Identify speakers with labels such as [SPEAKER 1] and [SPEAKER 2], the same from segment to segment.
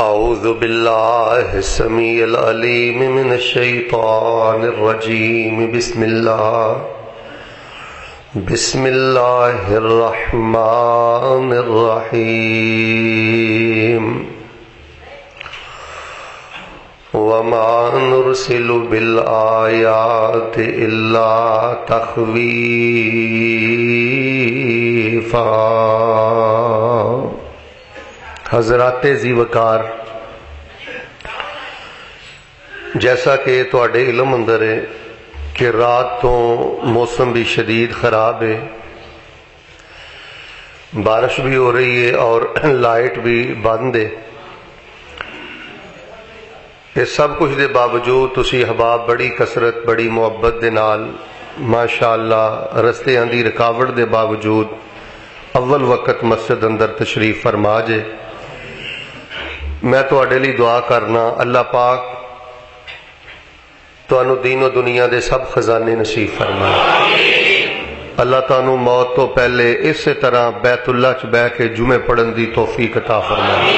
[SPEAKER 1] اعوذ باللہ السمیع العلیم من الشیطان الرجیم بسم اللہ الرحمن الرحیم وما نرسل بالآیات الا تخویفا۔ حضرات ذی وقار، جیسا کہ تواڈے علم اندر ہے کہ رات تو موسم بھی شدید خراب ہے، بارش بھی ہو رہی ہے اور لائٹ بھی بند ہے۔ یہ سب کچھ دے باوجود تسی احباب بڑی کثرت بڑی محبت دے نال ماشاءاللہ رستیاں دی رکاوٹ دے باوجود اول وقت مسجد اندر تشریف فرما جے۔ میں تواڈے لئی دعا کرنا اللہ پاک تانوں دین و دنیا دے سب خزانے نصیب فرمائے۔ اللہ تانوں موت تو پہلے اسی طرح بیت اللہ چ بیٹھ کے جمعے پڑھن دی توفیق عطا فرمائے۔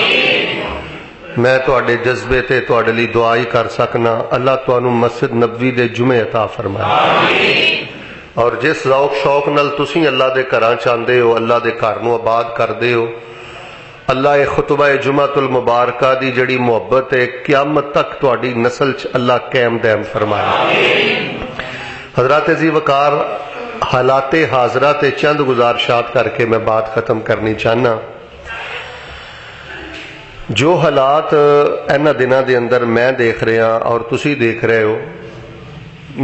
[SPEAKER 1] میں تواڈے جذبے تے تواڈے لئی دعا ہی کر سکنا، اللہ تانوں مسجد نبوی دے جمعے عطا فرمائے۔ اور جس ذوق شوق نال تسی اللہ دے گھراں چاندے ہو، اللہ دے گھر نوں آباد کردے ہو، اللہ اے خطبہ جمعۃ المبارکہ دی جڑی محبت ہے قیامت تک تواڈی نسل چ اللہ قائم دائم فرمائے۔ حضرات ذی وقار، حالات حاضرہ تے چند گزارشات کر کے میں بات ختم کرنی چاہنا۔ جو حالات اینا دنوں دے اندر میں دیکھ رہا اور تسی دیکھ رہے ہو،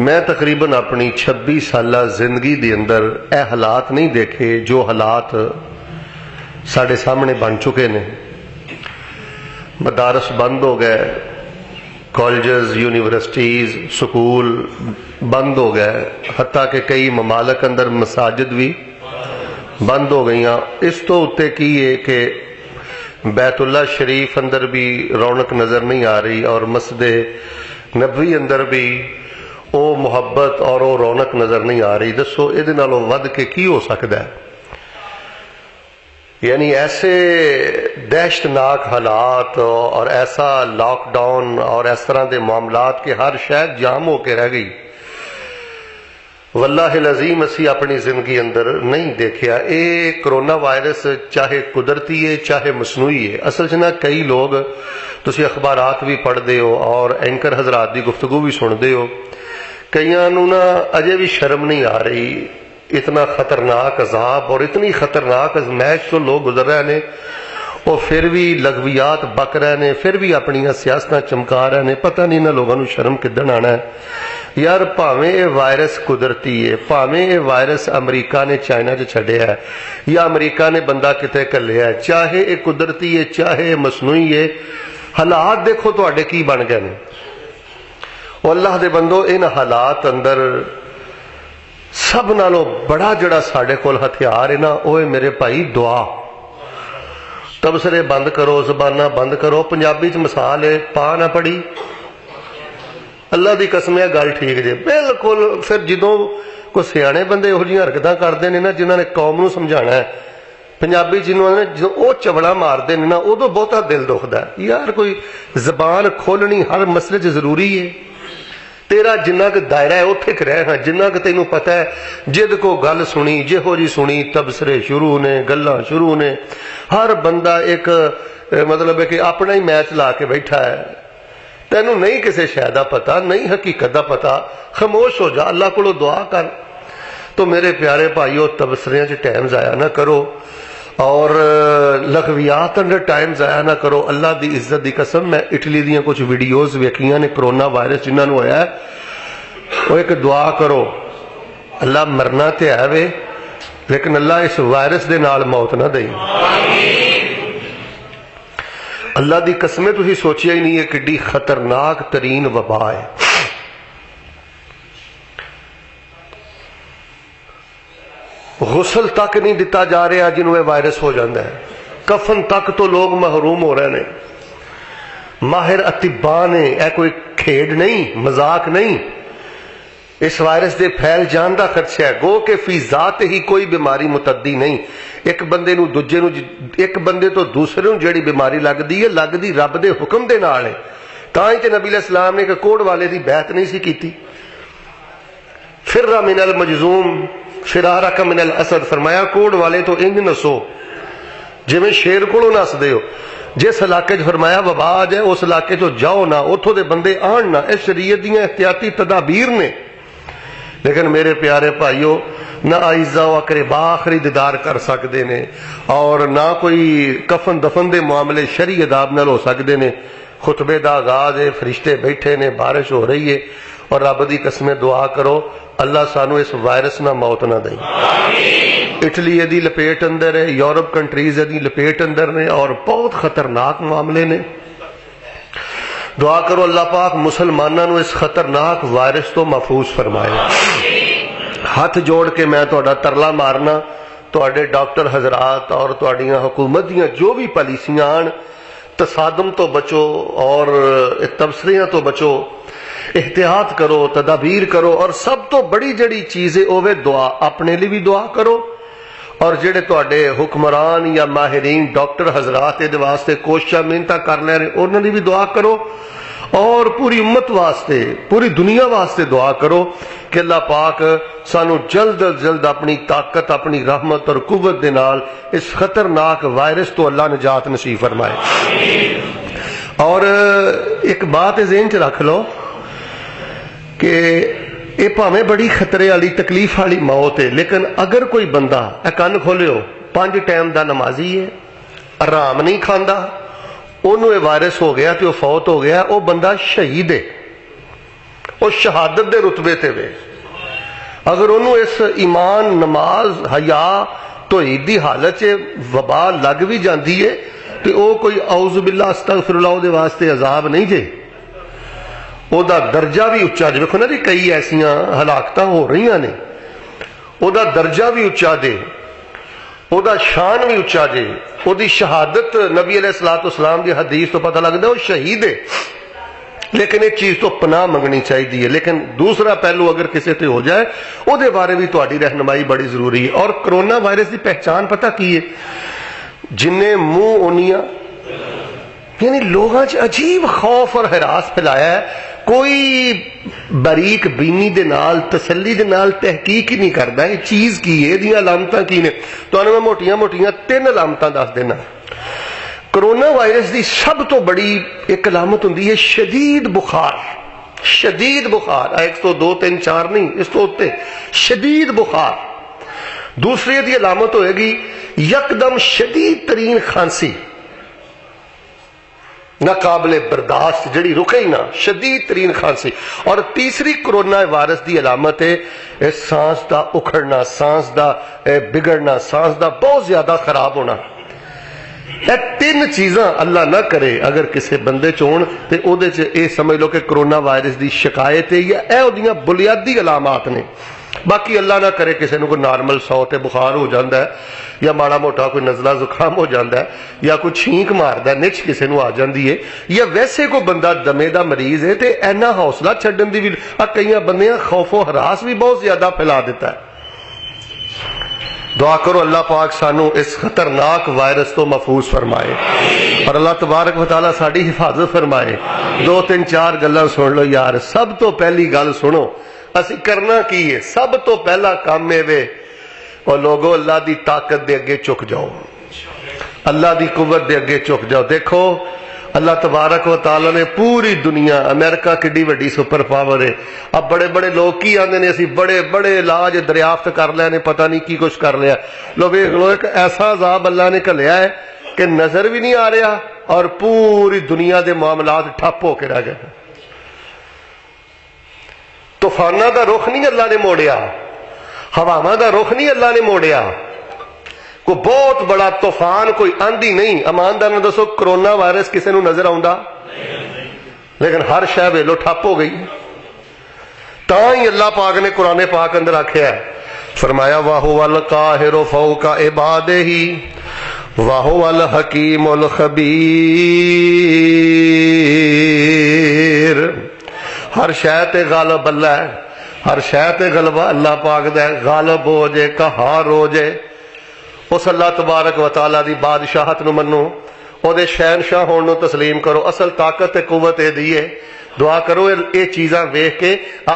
[SPEAKER 1] میں تقریباً اپنی 26 سالہ زندگی دے اندر اے حالات نہیں دیکھے جو حالات ساڑھے سامنے بن چکے نے۔ مدارس بند ہو گئے، کالجز، یونیورسٹیز، سکول بند ہو گئے، حتیٰ کہ کئی ممالک اندر مساجد بھی بند ہو گئیاں۔ اس تو اتے کی ہے کہ بیت اللہ شریف اندر بھی رونق نظر نہیں آ رہی اور مسجد نبوی اندر بھی او محبت اور او رونق نظر نہیں آ رہی۔ دسو یہ نالوں ود کے کی ہو سکتا ہے؟ یعنی ایسے دہشت ناک حالات اور ایسا لاک ڈاؤن اور اس طرح دے معاملات کہ ہر شہر جام ہو کے رہ گئی، واللہ العظیم اسی اپنی زندگی اندر نہیں دیکھیا۔ اے کرونا وائرس چاہے قدرتی ہے چاہے مصنوعی ہے، اصل چ نا کئی لوگ تسی اخبارات بھی پڑھ دے ہو اور اینکر حضرات دی گفتگو بھی سن دے ہو، کئیاں نوں نا اجے بھی شرم نہیں آ رہی۔ اتنا خطرناک عذاب اور اتنی خطرناک ازمائش تو لوگ گزر رہے ہیں اور پھر بھی لغویات بک رہے ہیں، پھر بھی اپنی سیاستاں چمکا رہے ہیں۔ پتہ نہیں نہ لوگوں شرم کدن آنا ہے یار۔ پاویں یہ وائرس قدرتی ہے، پاویں یہ وائرس امریکہ نے چائنا چ چھڈیا ہے یا امریکہ نے بندہ کتے کلیا ہے، چاہے یہ قدرتی ہے چاہے مصنوعی ہے، حالات دیکھو تواڈے کی بن گئے ہیں۔ اور اللہ دے بندو، ان حالات اندر سب نالوں بڑا جڑا ساڑھے کول ہتھیار ہے نا، وہ ہے میرے بھائی دعا۔ تبصرے بند کرو، زبانہ بند کرو۔ پنجابی چ مثال ہے، پا نہ پڑی اللہ دی قسم ہے گل ٹھیک جے بالکل۔ پھر جدوں کوئی سیانے بندے یہو جہاں حرکتاں کرتے ہیں نا جنہوں نے قوم نوں سمجھانا ہے، پنجابی جنہوں نے جدوں وہ چوڑا مارتے ہیں نا ادو بہتا دل دکھدا ہے۔ یار کوئی زبان کھولنی ہر مسئلے چ ضروری ہے۔ تیرا جنہ کہ دائرہ ہے اتھے کہ رہنا، جنہ کہ تینوں پتہ ہے جد کو گل سنی جہو جی سنی تبصرے شروع نے، گلاں شروع نے۔ ہر بندہ ایک مطلب ہے کہ اپنا ہی میچ لا کے بیٹھا ہے، تینوں نہیں کسی شے دا پتہ، نہیں حقیقت دا پتہ۔ خاموش ہو جا، اللہ کو دعا کر۔ تو میرے پیارے بھائیو، تبصریاں چ ٹائم ضائع نہ کرو اور لغویات اندر ٹائم ضائع نہ کرو۔ اللہ دی عزت دی قسم، میں اٹلی دیاں کچھ ویڈیوز ویکھیاں نے کرونا وائرس جنہاں نوں ہویا ہے، وہ ایک دعا کرو اللہ مرنا تے ہے وے لیکن اللہ اس وائرس دے نال موت نہ دئی۔ اللہ دی قسمیں تسی سوچیا ہی نہیں ہے کڈی خطرناک ترین وبا ہے۔ غسل تک نہیں دتا جا رہا جنہوں یہ وائرس ہو جاتا ہے، کفن تک تو لوگ محروم ہو رہے ہیں۔ ماہر اطباء نے، اے کوئی کھیڈ نہیں، مذاق نہیں، اس وائرس دے پھیل جان دا خدشہ ہے. گو کہ فی ذات ہی کوئی بیماری متعدی نہیں. ایک بندے نو دوجے نو ایک بندے تو دوسرے نو جڑی بیماری لگدی ہے لگدی رب دے حکم دے نال ہے. تاں ہی تے نبی علیہ السلام نے کہ کوڑ والے دی بیعت نہیں سی کیتی. فر من المجذوم فرارک من الاسد. فرمایا کوڑ والے تو انج نسو جویں شیر کولوں نسدے ہو. جس علاقے چ فرمایا وبا آ جائے اس علاقے چ جاؤ نہ, اتھوں دے بندے آن نہ. اس شریعت دیاں احتیاطی تدابیر نے. لیکن میرے پیارے بھائیو, نہ اعزاء و اقربا خریدار کر سکتے نے, اور نہ کوئی کفن دفن دے معاملے شرعی اداب نال ہو سکتے نے. خطبے دا آغاز ہے, فرشتے بیٹھے نے, بارش ہو رہی ہے, اور رب دی قسمیں دعا کرو اللہ سانو اس وائرس نہ موت نہ دیں. اٹلی دی لپیٹ اندر ہے, یورپ کنٹریز دی لپیٹ اندر نے, اور بہت خطرناک معاملے نے. دعا کرو اللہ پاک مسلمانوں نو اس خطرناک وائرس تو محفوظ فرمائے. ہاتھ جوڑ کے میں تہاڈا ترلا مارنا, تہاڈے ڈاکٹر حضرات اور تہاڈیاں حکومت دیاں جو بھی پالیسیاں آن, تصادم تو بچو اور تبصریاں تو بچو, احتیاط کرو, تدابیر کرو, اور سب تو بڑی جڑی چیز ہے اوے دعا. اپنے لیے بھی دعا کرو, اور جڑے تہاڈے حکمران یا ماہرین ڈاکٹر حضرات دے واسطے کوششاں محنتاں کر لے رہے انہاں دی بھی دعا کرو, اور پوری امت واسطے پوری دنیا واسطے دعا کرو کہ اللہ پاک سانو جلد از جلد اپنی طاقت, اپنی رحمت اور قوت دے نال اس خطرناک وائرس تو اللہ نجات نصیب فرمائے. اور ایک بات ذہن چ رکھ لو کہ یہ پاویں بڑی خطرے والی تکلیف والی موت ہے, لیکن اگر کوئی بندہ کن کھولو 5 ٹائم دا نمازی ہے, آرام نہیں کھاندا, انہوں یہ وائرس ہو گیا تو وہ فوت ہو گیا, وہ بندہ شہید ہے, وہ شہادت دے رتبے تے وے. اگر انہوں اس ایمان, نماز, حیا, توحید دی حالت وبا لگ بھی جاندی ہے تو وہ کوئی اعوذ باللہ استغفر اللہ دے واسطے عذاب نہیں جے, او دا درجہ بھی اچا جے. دیکھو نا جی کئی ایسیاں ہلاکتاں ہو رہی نے, او دا درجہ بھی اچا دے, او دا شان بھی اچا جے, او دی شہادت نبی علیہ الصلوۃ والسلام دی حدیث تو پتہ لگدا وہ شہید ہے. لیکن ایک چیز تو پناہ منگنی چاہیے. لیکن دوسرا پہلو اگر کسی تے ہو جائے او دے بارے بھی تہاڈی رہنمائی بڑی ضروری ہے. اور کرونا وائرس دی پہچان پتہ کی ہے؟ جنہیں منہ اونیاں, یعنی لوگاں چ عجیب خوف اور ہراس پھیلایا ہے. کوئی باریک بینی دے نال, تسلی دے نال تحقیق ہی نہیں کردا یہ چیز کی ہے, یہ علامتاں کی نے. تانوں میں موٹیاں موٹیاں 3 علامتاں دس دینا. کرونا وائرس دی سب تو بڑی ایک علامت ہوندی ہے شدید بخار. شدید بخار 102 3 4 نہیں, اس تو اتے شدید بخار. دوسری دی علامت ہوئے گی یکدم شدید ترین کھانسی, نہ قابل برداشت, جڑی رکے ہی نہ, شدید ترین کھانسی. اور تیسری کرونا وائرس دی علامت ہے سانس دا اکھڑنا, سانس دا بگڑنا, سانس دا بہت زیادہ خراب ہونا. یہ 3 چیزاں اللہ نہ کرے اگر کسی بندے چون تے او دے چ اے سمجھ لو کہ کرونا وائرس دی شکایت ہے یا اے اودیاں بنیادی علامات نے. باقی اللہ نہ کرے کسی نو کوئی نارمل سوتے بخار ہو جاندہ ہے, یا ماڑا موٹا کوئی نزلہ زکام ہو جاندہ ہے, یا کوئی چھینک ماردا ہے, نچ کسی نو آ جاندی ہے, یا ویسے کوئی بندہ دمے دا مریض ہے تے اینا حوصلہ چھڈن دی بھی کئی بندیاں خوف و ہراس بھی بہت زیادہ پھیلا دیتا ہے. دعا کرو اللہ پاک سانو اس خطرناک وائرس تو محفوظ فرمائے, اور اللہ تبارک و تعالیٰ ساڈی حفاظت فرمائے. 2 3 4 گلاں سن لو یار. سب تو پہلی گل سنو, اسی کرنا کی ہے؟ سب تو پہلا کام ہے وے اور لوگو اللہ دی طاقت دے اگے چک جاؤ, اللہ دی قوت دے اگے چک جاؤ. دیکھو اللہ تبارک و تعالیٰ نے پوری دنیا, امریکہ کڈی وڈی سپر پاور ہے, اب بڑے بڑے لوگ کی آندے نے اسی بڑے بڑے علاج دریافت کر لیا نے, پتہ نہیں کی کچھ کر لیا. لو ویکھ لو ایک ایسا عذاب اللہ نے گھلیا ہے کہ نظر بھی نہیں آ رہا, اور پوری دنیا دے معاملات ٹھپ ہو کے رہ گئے. طوفانہ دا رخ نہیں اللہ نے موڑیا, ہواواں دا رخ نہیں اللہ نے موڑیا. کوئی بہت بڑا طوفان, کوئی آندھی نہیں. ایماندار نے دسو کرونا وائرس کسی نو نظر آوندا؟ لیکن ہر شے ویلو ٹھپ ہو گئی. تاں ہی اللہ پاک نے قرآن پاک اندر آکھیا ہے, فرمایا وَهُوَ الْقَاهِرُ فَوْقَ عِبَادِهِ وَهُوَ الْحَكِيمُ الْخَبِيرُ. ہر شے تے غالب اللہ ہے, ہر شے تے غلبہ اللہ پاک دا ہے، غالب ہو جے قہار ہو جے، اس اللہ تبارک و تعالیٰ دی بادشاہت نو منو، او دے شہنشاہ ہون نو تسلیم کرو۔ اصل طاقت تے قوت اے دی ہے، دعا کرو یہ چیزاں ویکھ کے۔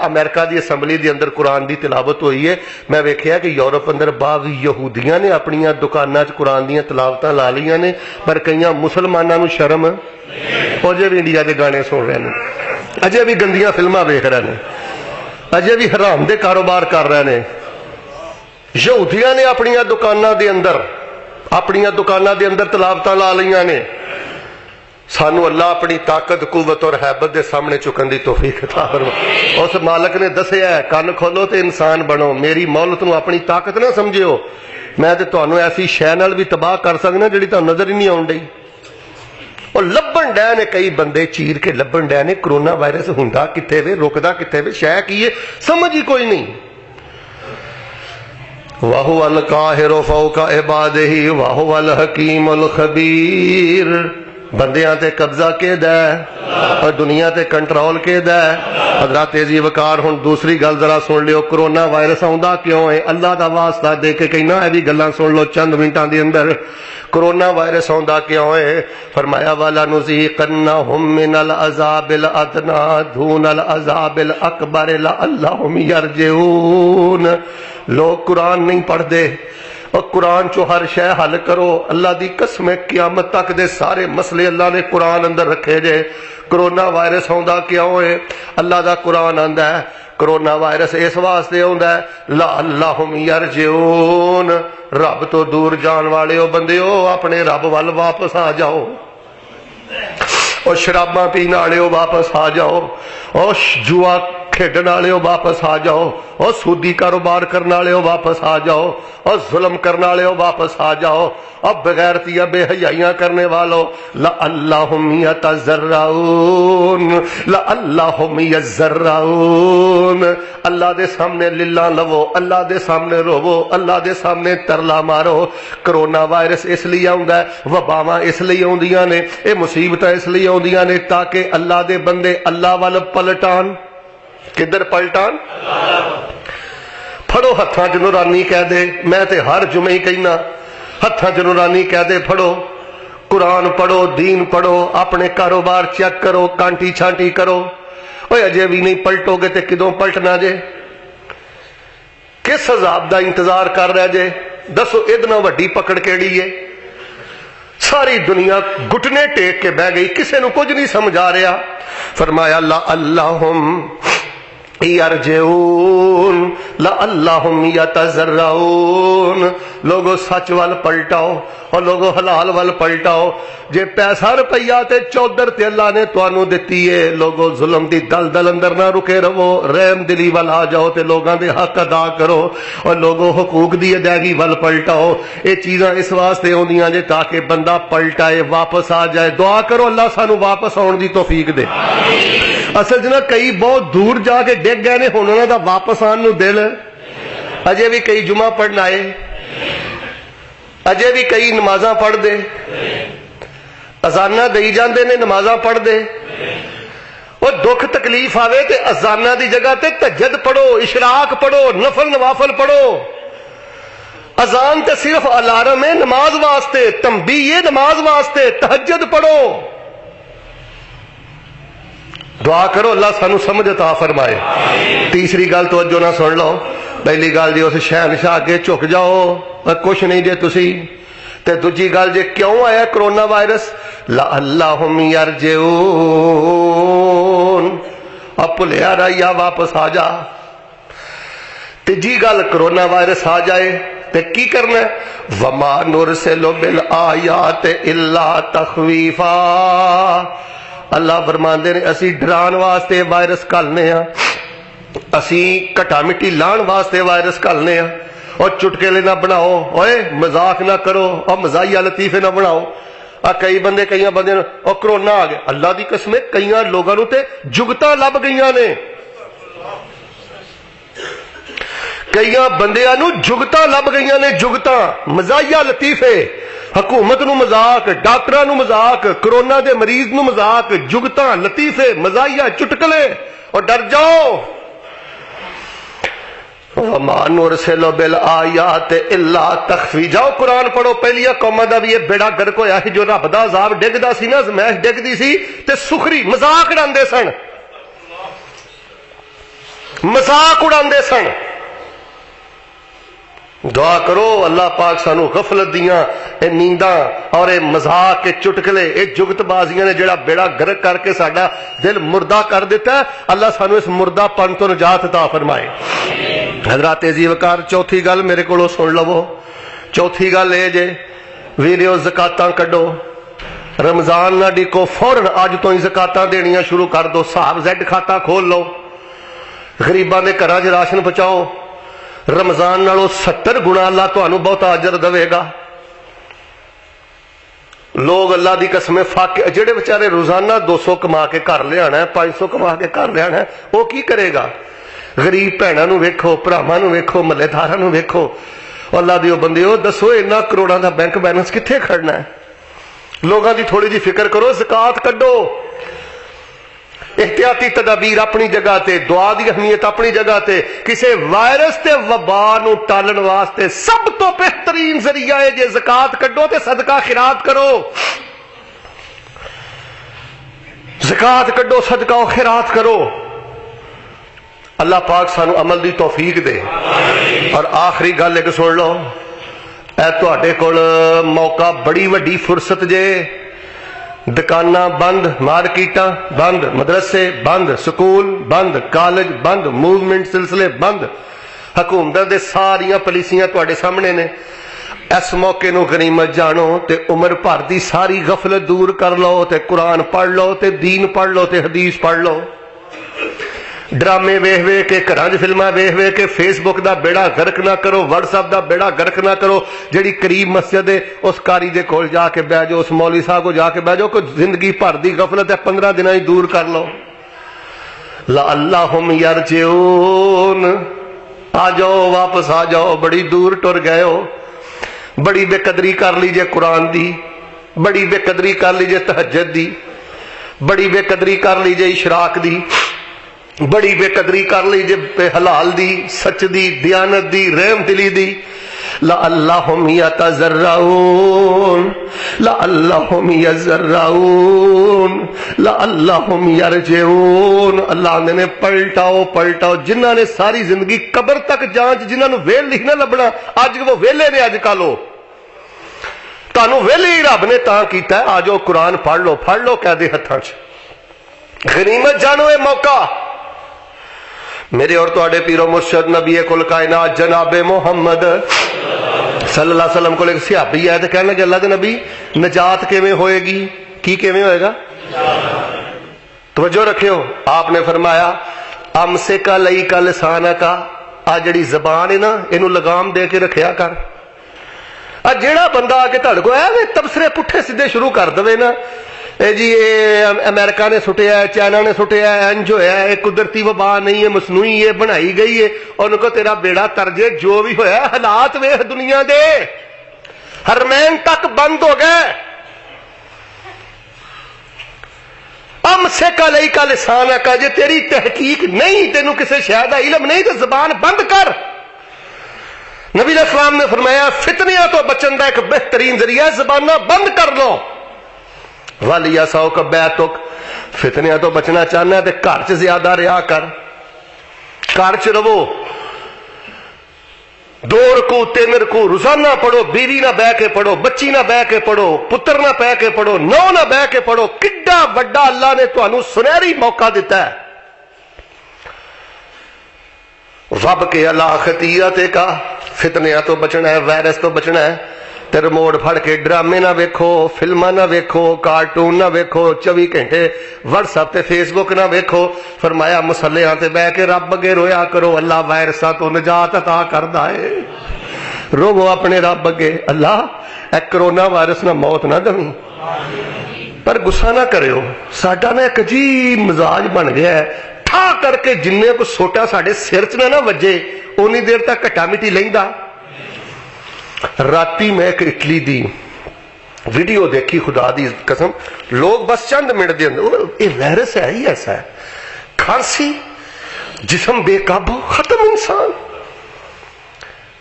[SPEAKER 1] امریکہ دی اسمبلی دی اندر قرآن دی تلاوت ہوئی ہے، میں ویکھیا کہ یورپ اندر بعض یہودیاں نے اپنیاں دکاناں چ قرآن دیاں تلاوتاں لا لیاں نے، پر کئیاں مسلماناں نو شرم، اجے بھی انڈیا دے گانے سن رہے ہیں، اجے بھی گندیاں فلماں ویکھ رہے ہیں، اجے بھی حرام دے کاروبار کر رہے ہیں۔ یہودیاں نے اپنیاں دکاناں دے اندر تلاوتاں لا لیاں نے۔ سانو اللہ اپنی طاقت قوت اور حیبت دے سامنے چکن دی توفیق عطا فرمائے۔ اس مالک نے دسیا ہے کن کھولو تے انسان بنو، میری مولت نو اپنی طاقت نہ سمجھو، میں تے تانوں ایسی شے نال بھی تباہ کر سکنا جڑی تانوں نظر ہی نہیں آن ڈئی۔ اور لبن ڈے نے کئی بندے چیر کے لبن ڈے نے کرونا وائرس ہوندا کتے وے، رکدا کتے وے، شے کی ہے سمجھ ہی کوئی نہیں۔ وَهُوَ الْقَاهِرُ فَوْقَ عِبَادِهِ وَهُوَ الْحَكِيمُ الْخَبِيرُ۔ بندیاں تے قبضہ کے دے اور دنیا تے کنٹرول کے دے۔ حضرات تیزی وقار ہن دوسری گل ذرا سن لیو، کرونا وائرس آوندا کیوں ہے؟ اللہ دا واسطہ دے کے کہنا ہے بھی گلاں سن لو چند منٹاں دے اندر۔ کرونا وائرس آوندا کیوں ہے؟ فرمایا والا نذیقنہم من العذاب الادنی دون العذاب الاکبر لعلہم یرجعون۔ لوگ قرآن نہیں پڑھ دے، اور قرآن چو ہر شے حل کرو۔ اللہ دی قسم ہے قیامت تک دے سارے مسئلے اللہ نے قرآن اندر رکھے جے۔ کرونا وائرس ہوندا کیوں ہے؟ اللہ دا قرآن آندا ہے کرونا وائرس اس واسطے ہوندا ہے لعلہم یرجعون، رب تو دور جان والے ہو بندیو اپنے رب وال واپس آ جاؤ، اور شراباں پین والے ہو واپس آ جاؤ، اور جوا کھیڈن والے ہو واپس آ جاؤ، اور سودی کاروبار کرنے والے ہو واپس آ جاؤ، اور ظلم کرنے والے ہو واپس آ جاؤ، اب بغیرتیاں بے حیائیاں کرنے والو لعلہم یتضرعون، لعلہم یضرعون۔ اللہ دے سامنے للہ لو، اللہ دے سامنے روو، اللہ دے سامنے ترلا مارو۔ کرونا وائرس اس لیے آوندا ہے، وباواں اس لیے آوندیاں نے، اے مصیبتاں اس لیے آوندیاں نے تاکہ اللہ دے بندے اللہ وال پلٹان۔ کدھر پلٹان؟ پھڑو ہتھاں چ نورانی کہہ دے، میں تے ہر جمعے ہی کہنا ہتھاں چ نورانی کہہ دے، پڑھو قرآن، پڑھو دین، پڑھو اپنے کاروبار چیک کرو، کانٹی چھانٹی کرو۔ اوے اجے بھی نہیں پلٹو گے تے کدوں پلٹنا جے؟ کس عذاب دا انتظار کر رہے جے؟ دسو ادنا وڈی پکڑ کیڑی ہے؟ ساری دنیا گھٹنے ٹیک کے بہ گئی، کسے نو کچھ نہیں سمجھ آ رہا۔ فرمایا لعلہم یرجعون لعلہم یتضرعون۔ لوگو سچ وال پلٹاؤ، اور لوگو حلال وال پلٹاؤ۔ جے پیسہ روپیہ تے چودر تے اللہ نے توانو دتی ہے، لوگو ظلم دی دل اندر نہ رکے رہو، رحم دلی وال آ جاؤ تے لوگاں دے حق ادا کرو، اور لوگو حقوق دی ادائیگی وال پلٹاؤ۔ اے چیزاں اس واسطے ہوندیاں جے تاکہ بندہ پلٹائے، واپس آ جائے۔ دعا کرو اللہ سانو واپس آن دی توفیق دے۔ اصل جنا کئی بہت دور جا کے ڈگ گئے نے، ہن انہاں دا واپس آن نو دل، اجے بھی کئی جمعہ پڑھن آئے، اجے بھی کئی نمازاں پڑھ دے، اذاناں دئی جاندے نے، نمازاں پڑھ دے۔ اور دکھ تکلیف آوے تے اذاناں دی جگہ تے تہجد پڑھو، اشراق پڑھو، نفل نوافل پڑھو۔ اذان تے صرف الارم ہے نماز واسطے، تنبیہ ہے نماز واسطے، تہجد پڑھو۔ دعا کرو اللہ سانو سمجھ عطا فرمائے۔ تیسری گل توجہ نہ سن لو، پہلی گل جی اس شہنشاہ اگے جھک جاؤ، کچھ نہیں جے تسی، تے دوجی گل جے کیوں آیا کرونا وائرس؟ لعلہم یرجعون۔ اب بھلیا رہا یا واپس آ جا۔ تیجی گل کرونا وائرس آ جائے تے کی کرنا ہے؟ وما نرسل بالآیات الا تخویفا۔ اللہ فرماندے نے اسی ڈران واسطے وائرس کھالنے ہاں، اسی کٹا مٹی لان واسطے وائرس کھالنے ہاں۔ اور چٹکلے نہ بناؤ، اوے مذاق نہ کرو، اور مزاحیہ لطیفے نہ بناؤ۔ کئی بندے کئی بندے اور کرونا آ گیا، اللہ دی قسم ہے کئی لوگوں تے جگتاں لب گئیاں نے، کئی بندیاں نو جگتاں لب گئیاں نے، جگتاں مزاحیہ لطیفے، حکومت نو مذاق، ڈاکٹراں نو مذاق، کرونا دے مریض نو مذاق، جگتاں لطیفے، مزاحیہ چٹکلے، اور ڈر جاؤ وَمَا نُرْسِلُ بِالْآيَاتِ إِلَّا تَخْفِيفًا. جاؤ قرآن پڑھو. پہلیاں قوماں دا بھی یہ بیڑا گرک ہویا سی جو رب دا عذاب ڈگدا سی نا، زمائش ڈگدی سی تے سخری مذاق اڑاندے سن، مذاق اڑاندے سن. دعا کرو اللہ پاک سانو غفلت دیاں اے نینداں اور اے مذاق کے چٹکلے اے جگت بازیاں نے جڑا بیڑا گرک کر کے ساڈا دل مردہ کر دیتا ہے، اللہ سانو اس مردہ پن تو نجات عطا فرمائے. حضرات عزیز وقار چوتھی گل میرے کولوں سن لو. چوتھی گل اے جے ویریو زکاتاں کڈو، رمضان نہ ڈکو، فوراً اج تو ہی زکاتاں دینیاں شروع کر دو. صاحب زیڈ کھاتا کھول لو، غریباں دے گھراں 'چ راشن پہنچاؤ. رمضان نالوں 70 گنا اللہ تانوں بہت اجر دے گا. لوگ اللہ دی قسم فاقے جڑے بیچارے روزانہ 200 کما کے گھر لے آنا ہے، 500 کما کے گھر لے آنا ہے، وہ کی کرے گا؟ غریب بھیناں نوں ویکھو، بھراواں نوں ویکھو، محلے داراں نوں ویکھو. اللہ دیو بندیو دسو انہاں کروڑاں دا بینک بیلنس کتھے کھڑنا ہے؟ لوگاں دی تھوڑی جی فکر کرو، زکات کڈو. احتیاطی تدابیر اپنی جگہ تے، دعا دی اہمیت اپنی جگہ تے. کسے وائرس تے وبا نو ٹالن واسطے سب تو بہترین ذریعہ ہے جے زکات کڈو تے صدقہ خیرات کرو. زکات کڈو، صدقہ و خیرات کرو. اللہ پاک سانو عمل دی توفیق دے. اور آخری گل ایک سن لو، اے تواڈے کول موقع بڑی وڈی فرصت جے. دکاناں بند، مارکیٹاں بند، مدرسے بند، سکول بند، کالج بند، موومنٹ سلسلے بند. حکومت دے ساریاں پالیسیاں تواڈے سامنے نے. اس موقع نو غنیمت جانو تے عمر بھر دی ساری غفلت دور کر لو تے قرآن پڑھ لو تے دین پڑھ لو تے حدیث پڑھ لو. ڈرامے ویکھ ویکھ کے، گھراں 'چ فلماں ویکھ ویکھ کے فیس بک دا بیڑا گرک نہ کرو، واٹس ایپ دا بیڑا گرک نہ کرو. جڑی قریب مسجد ہے اس قاری دے کول جا کے بیٹھ جاؤ، اس مولوی صاحب کو جا کے بیٹھ جاؤ. کوئی زندگی بھر دی غفلت ہے 15 دناں ہی دور کر لو. لعلہم یرجعون. آ جاؤ، واپس آ جاؤ. بڑی دور ٹر گئے ہو. بڑی بے قدری کر لیجئے قرآن دی، بڑی بے قدری کر لیجئے تہجد دی، بڑی بے قدری کر لیجئے اشراق دی، بڑی بے قدری کر لیجئے حلال دی، سچ دی، دیانت دی، رحم دلی دی. لعلہم یتضرعون، لعلہم یضرعون، لعلہم یرجعون. اللہ نے پلٹاؤ پلٹاؤ. جنہاں نے ساری زندگی قبر تک جانچ، جنہاں نے ویل نہیں نہ لبنا، اج وہ ویلے نے. اج کل تانوں ویلے ہی رب نے تاں کیتا ہے. آ جاؤ قرآن پڑھ لو، پڑھ لو قیدے ہتھاں 'چ. غنیمت جانو اے موقع. میرے اور تواڈے پیرو مرشد نبی کل کائنات جناب محمد صلی اللہ علیہ وسلم کو ایک صحابی آیا تو کہنے لگے اللہ دے نبی نجات کیویں ہوئے گی؟ کی کیویں ہوئے گا؟ توجہ رکھیو. آپ نے فرمایا امسک علیک لسانک. آ جڑی زبان ہے نا اینو لگام دے کے رکھیا کر. جیڑا بندہ آ کے تہاڈے کو ایویں تبصرے پٹھے سیدھے شروع کر دے نا، اے جی اے امریکہ نے سٹیا ہے، چائنا نے سٹیا ہے، انج ہویا ہے، قدرتی وبا نہیں ہے، مصنوعی ہے، بنائی گئی ہے، ان کو تیرا بیڑا ترجے. جو بھی ہویا ہے حالات ویکھ دنیا دے. حرمین تک بند ہو گئے. امسک علیک لسانک. جے تیری تحقیق نہیں، تینوں کسی شے دا علم نہیں تو زبان بند کر. نبی علیہ السلام نے فرمایا فتنیاں تو بچن دا ایک بہترین ذریعہ زباناں بند کر لو. وَلْيَسَعْكَ بَيْتُكَ. فتنیاں تو بچنا چاہنا ہے تے گھر 'چ زیادہ رہا کر. گھر 'چ رہو. 2 رکوع 3 رکوع روزانہ پڑھو. بیوی نہ بہ کے پڑھو، بچی نہ بہ کے پڑھو، پتر نہ بہ کے پڑھو، نو نہ بہ کے پڑھو. کڈا وڈا اللہ نے تانوں سنہری موقع دیتا ہے. رب کے اللہ خطیئت کا. فتنیاں تو بچنا ہے، وائرس تو بچنا ہے. تے ریموٹ پھڑ کے ڈرامے نہ ویکھو، فلماں نہ ویکھو، کارٹون نہ ویکھو، 24 گھنٹے واٹس ایپ تے فیس بک نہ ویکھو. فرمایا مصلیاں تے بیٹھ کے رب اگے رویا کرو. اللہ وائرساں تو نجات عطا کردا ہے. رو اپنے رب اگے، اللہ اے کرونا وائرس نہ موت نہ دیں. پر غصہ نہ کریو. ساڈا نا ایک عجیب مزاج بن گیا ہے، ٹھا کر کے جننے کو سوٹا ساڈے سر 'چ نہ وجے اونی دیر تک کٹا مٹی لیندا. راتی میں ایک اٹلی دی ویڈیو دیکھی، خدا دی قسم، لوگ بس چند منٹ دے اندر یہ وائرس ہے ہی ایسا ہے. کھانسی، جسم بے قابو، ختم انسان.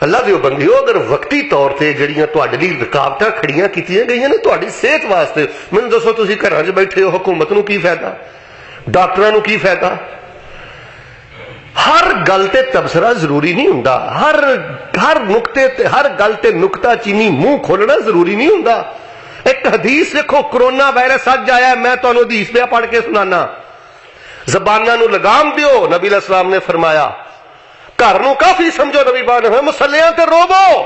[SPEAKER 1] اللہ دیو بندیو اگر وقتی طور تے جڑیاں تواڈے لئی رکاوٹاں کھڑیاں کیتیاں گئیاں نے تواڈی صحت واسطے، مینوں دسو تسی گھراں 'چ بیٹھے ہو، حکومت نو کی فائدہ، ڈاکٹراں نو کی فائدہ؟ ہر گل تے تبصرہ ضروری نہیں ہوندا، ہر نقطے تے ہر گل تے نقطہ چینی منہ کھولنا ضروری نہیں ہوندا۔ ایک حدیث دیکھو، کرونا وائرس اج آیا ہے، میں تانوں حدیث پہ پڑھ کے سنانا، زباناں نو لگام دیو، نبی علیہ السلام نے فرمایا، گھر نو کافی سمجھو، نبی پاک نے مسلیاں تے روو،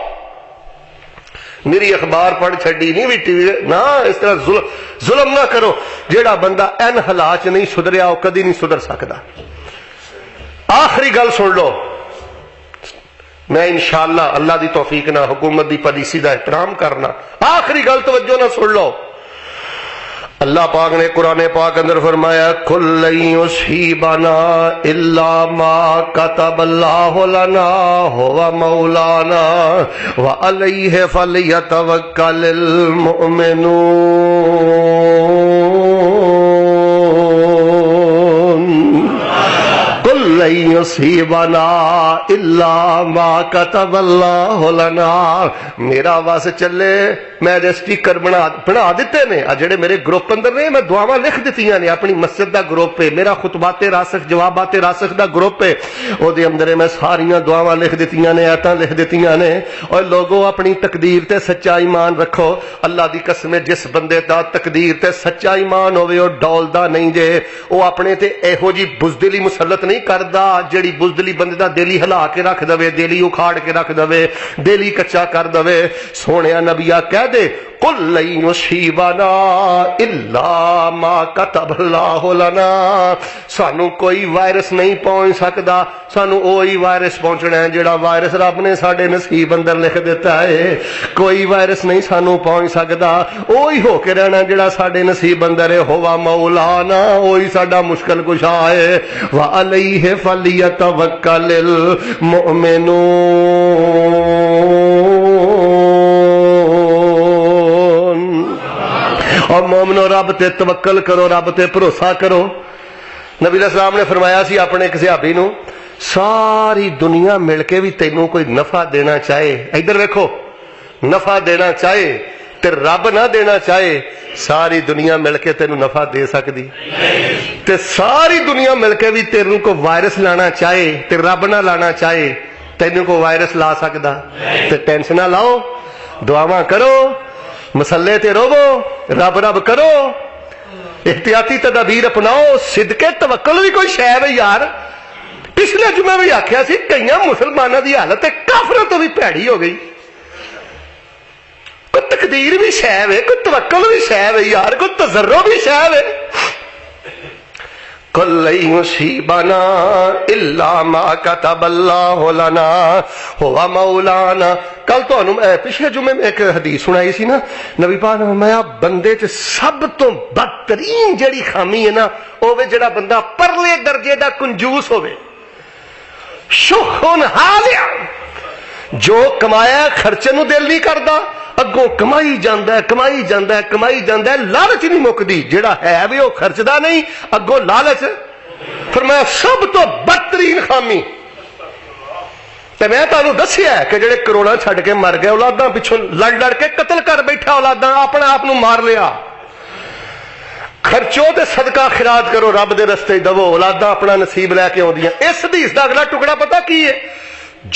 [SPEAKER 1] میری اخبار پڑھ چھڈی نہیں بھی ٹی وی نہ، اس طرح ظلم نہ کرو۔ جیڑا بندہ ان حالات نہیں سدھریا وہ کدی نہیں سدھر سکتا۔ آخری گل سن لو، میں انشاءاللہ اللہ دی توفیق نہ حکومت دی پالیسی دا احترام کرنا، آخری گل توجہ نہ سن لو، اللہ پاک نے قرآن پاک اندر فرمایا کل لن یصیبنا الا ما کتب اللہ لنا هو مولانا وعلیہ فلیتوکل المؤمنون۔ کل لن یصیبنا الا ما کتب اللہ لنا، میرا واس چلے، میں سپیکر بنا دیتے نے، جڑے میرے گروپ اندر نے، میں دعاواں لکھ دیتیاں نے، اپنی مسجد دا گروپ ہے، میرا خطبات راسخ جوابات راسخ دا گروپ ہے، او دے اندر میں ساریاں دعاواں لکھ دیتیاں نے، آیتاں لکھ دیتیاں نے۔ اور لوگوں اپنی تقدیر تے سچا ایمان رکھو، اللہ دی قسم ہے جس بندے دا تقدیر تے سچا ایمان ہوے او ڈولدا نہیں جے، او اپنے تے ایہو جی بزدلی مسلط نہیں کردا جڑی بزدلی بندے دا دل ہی ہلا کے رکھ دے، دل ہی اکھاڑ کے رکھ دے، دل ہی کچا کر دے۔ سونیا نبیا کہہ دے قل لن یصیبنا الا ما کتب اللہ لنا، سانو کوئی وائرس نہیں پہنچ سکدا، سانو وہی وائرس پہنچنا ہے جڑا وائرس رب نے ساڈے نصیب اندر لکھ دیتا ہے۔ کوئی وائرس نہیں سانو پہنچ سکدا، وہی ہو کے رہنا جڑا ساڈے نصیب اندر ہے، ہوا مولانا، وہی ساڈا مشکل کشا ہے، وعلیہ فلیتوکل المؤمنون۔ اور مومنو رب تے توکل کرو، رب تے بھروسہ کرو۔ نبی علیہ السلام نے فرمایا سی اپنے ایک صحابی نو، ساری دنیا مل کے بھی تینوں کوئی نفع دینا چاہے، ادھر ویکھو، نفع دینا چاہے تے رب نہ دینا چاہے، ساری دنیا مل کے تینوں نفع دے سکتی، تے ساری دنیا مل کے بھی تینوں کو وائرس لانا چاہے تے رب نہ لانا چاہے، تینوں کو وائرس لا سکتا؟ تے ٹینشن نہ لاؤ، دعاواں کرو، مسلے تے روو، رب رب کرو، احتیاطی تدابیر اپناؤ، صدقے توکل بھی کوئی شے ہے یار۔ پچھلے جمعے بھی آخیا سی کئی مسلمانوں کی حالت کافروں تو بھی پیڑی ہو گئی، کوئی تقدیر بھی شے ہے، کوئی توکل بھی شے ہے یار، کوئی تضرع بھی شے ہے۔ کل لن یصیبنا الا ما کتب اللہ لنا ہوا مولانا۔ کل تو پچھلے جمعے میں ایک حدیث سنائی سی نا، نبی پاک نے فرمایا بندے چ سب تو بدترین جڑی خامی ہے نا، وہ جڑا بندہ پرلے درجے دا کنجوس ہوئے، شخن حالیا، جو کمایا خرچے نو دل نہیں کردا، اگوں کمائی جاندا ہے، کمائی جاندا ہے، کمائی جاندا ہے، لالچ نہیں مکدی، جڑا ہے بھی وہ خرچدا نہیں، اگوں لالچ۔ فرمایا سب تو بدترین خامی تے میں تانوں دسیا ہے کہ جڑے کروڑا چھڈ کے مر گئے، اولاداں پچھوں لڑ لڑ کے قتل کر بیٹھا، اولاداں اپنا آپ نو مار لیا۔ خرچو تے صدقہ خیرات کرو، رب دے رستے دو، اولاداں اپنا نصیب لے کے آندیاں۔ اس حدیث دا اگلا ٹکڑا پتہ کی ہے؟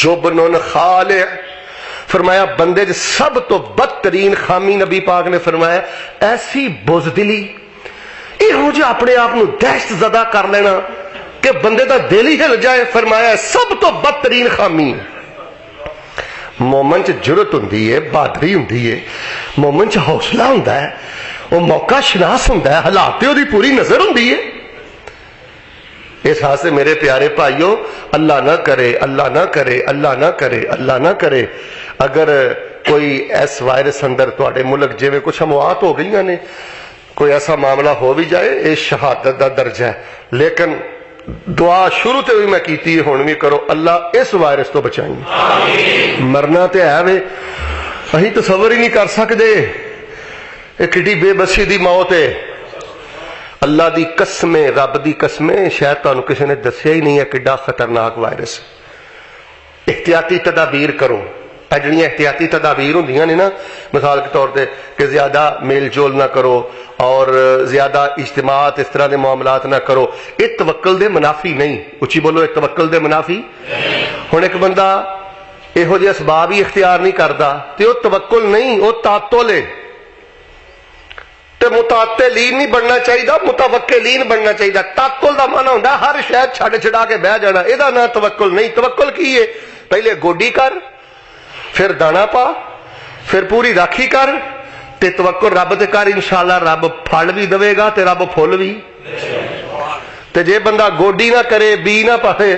[SPEAKER 1] جبن خالع۔ فرمایا بندے جو سب تو بدترین خامی نبی پاک نے فرمایا ایسی بزدلی، یہو جہ اپنے آپ نو دہشت زدہ کر لینا کہ بندے دا دل ہی ہل جائے۔ فرمایا سب تو بدترین خامی۔ مومن چ جرت ہوندی ہے، بہادری ہوندی ہے، مومن چ حوصلہ ہوندا ہے، وہ موقع شناس ہوندا ہے، حالات تے دی پوری نظر ہوندی ہے۔ اس واسطے میرے پیارے بھائیو، اللہ نہ کرے، اللہ نہ کرے، اللہ نہ کرے، اللہ نہ کرے اگر کوئی ایس وائرس اندر تواڈے ملک جویں کچھ اموات ہو گئی نے، کوئی ایسا معاملہ ہو بھی جائے، یہ شہادت دا درجہ ہے، لیکن دعا شروع تے بھی میں کیتی ہے، ہن بھی کرو، اللہ اس وائرس تو بچائیں۔ مرنا تے ہے وے، اہیں تصور ہی نہیں کر سکدے، ایک کڈی بے بسی دی موت ہے۔ اللہ دی قسمیں، رب دی قسمیں، شاید تانوں کسی نے دسیا ہی نہیں ہے کڈا خطرناک وائرس۔ احتیاطی تدابیر کرو. جہاں احتیاطی تدابیر ہوں نے نا، مثال کے طور پہ کہ زیادہ میل جول نہ کرو اور زیادہ اجتماعات اس طرح کے معاملات نہ کرو، یہ توکل دے منافی نہیں. اچھی بولو، یہ توکل دے منافی. ہوں ایک بندہ یہو جہے اسباب ہی اختیار نہیں کرتا تو وہ توکل نہیں، وہ تعطل ہے. متعطلین نہیں بننا چاہیے، متوکلین بننا چاہیے. تعطل کا مانا ہوتا ہر شاید چھڈ چھڈا کے بہ جانا، یہ نام توکل نہیں. توکل کی ہے؟ پہلے گوڈی کر، پھر دانا پا، پھر پوری راکھی کر تے توکل رب تے کر. انشاءاللہ رب پھل بھی دے گا تے رب پھل بھی. تے جے بندہ گوڈی نہ کرے، بی نہ پاوے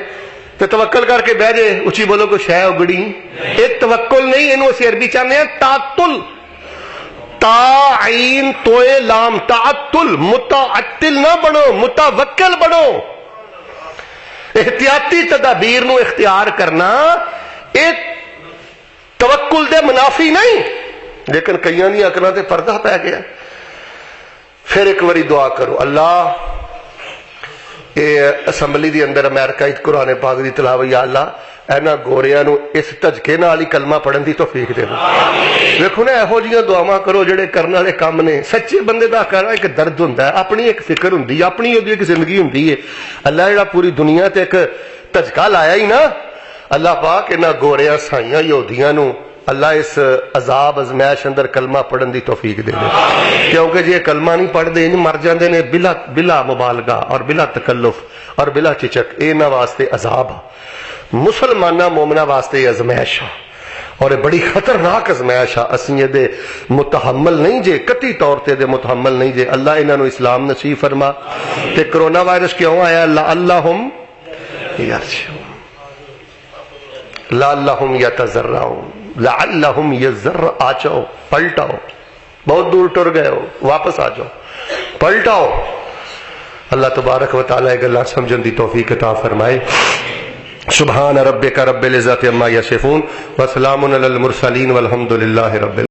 [SPEAKER 1] تے توکل کر کے بہ جائے، اچھی بولو کوئی شے اگڑی، یہ توکل نہیں. اینو اسی عربی چاہتے ہیں تعطل. تا عین توئے لام، تعطل. متعطل نہ بنو، متوکل بنو. احتیاطی تدابیر نو اختیار کرنا ایک توکل دے منافی نہیں. لیکن کئیاں دی اکلاں تے پردہ پی گیا. پھر ایک واری دعا کرو، اللہ یہ اسمبلی دی اندر امریکہ قرآن پاک دی تلاوت، یا اللہ اینا گوریاں نو اس دھجکے نال ہی کلمہ پڑھن دی توفیق دے دو. دیکھو نا یہو جیاں دعاواں کرو جڑے کرن والے کام نے. سچے بندے دا کرنا ایک درد ہوندا ہے، اپنی ایک فکر ہوندی ہے، اپنی ایک زندگی ہوندی ہے. اللہ جڑا پوری دنیا تے ایک دھجکا لایا ہی نا، اللہ پاک انہاں گوریاں سائیاں یہودیاں نو اللہ اس عذاب ازمائش اندر کلمہ پڑھن دی توفیق دے دے. کیونکہ جی کلمہ نہیں پڑھتے انج مر جاندے نے بلا مبالغہ اور بلا تکلف اور بلا چچک. انہاں واسطے عذاب، مسلمانہ مومنہ واسطے ازمائش اور یہ بڑی خطرناک ازمائش. اسی یہ متحمل نہیں جے، قطعی طور تے دے متحمل نہیں جے. اللہ انہاں نو اسلام نصیب فرما. تے کرونا وائرس کیوں آیا؟ لعلہم یرجعون، لعلہم یتضرعون، لعلہم یزر. آ جاؤ، پلٹاؤ. بہت دور ٹر گئے ہو، واپس آ جاؤ، پلٹاؤ. اللہ تبارک و تعالی گلاں سمجھن دی توفیق عطا فرمائے. سبحان ربک رب العزت عما یصفون وسلام علی المرسلین والحمد للہ رب